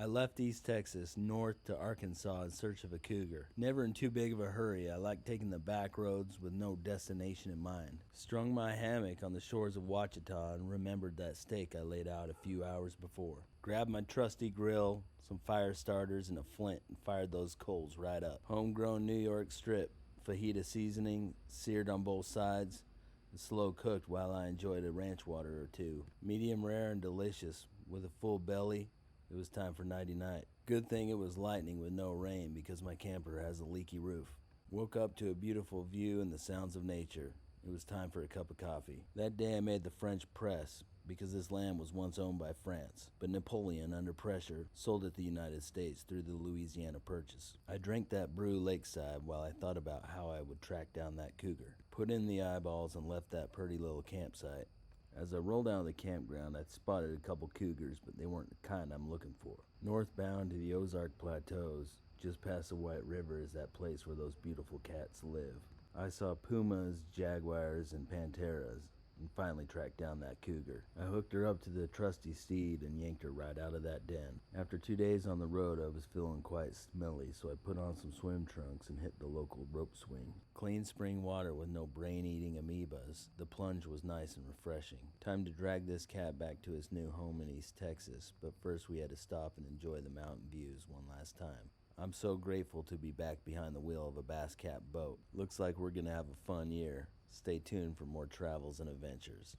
I left East Texas north to Arkansas in search of a cougar. Never in too big of a hurry, I like taking the back roads with no destination in mind. Strung my hammock on the shores of Ouachita and remembered that steak I laid out a few hours before. Grabbed my trusty grill, some fire starters, and a flint and fired those coals right up. Homegrown New York strip, fajita seasoning, seared on both sides, and slow cooked while I enjoyed a ranch water or two. Medium rare and delicious, with a full belly. It was time for nighty-night. Good thing it was lightning with no rain because my camper has a leaky roof. Woke up to a beautiful view and the sounds of nature. It was time for a cup of coffee. That day I made the French press because this land was once owned by France, but Napoleon, under pressure, sold it to the United States through the Louisiana Purchase. I drank that brew lakeside while I thought about how I would track down that cougar. Put in the eyeballs and left that pretty little campsite. As I rolled out of the campground, I spotted a couple cougars, but they weren't the kind I'm looking for. Northbound to the Ozark Plateaus, just past the White River, is that place where those beautiful cats live. I saw pumas, jaguars, and panteras, and finally tracked down that cougar. I hooked her up to the trusty steed and yanked her right out of that den. After 2 days on the road, I was feeling quite smelly, so I put on some swim trunks and hit the local rope swing. Clean spring water with no brain-eating amoebas. The plunge was nice and refreshing. Time to drag this cat back to his new home in East Texas, but first we had to stop and enjoy the mountain views one last time. I'm so grateful to be back behind the wheel of a bass cat boat. Looks like we're gonna have a fun year. Stay tuned for more travels and adventures.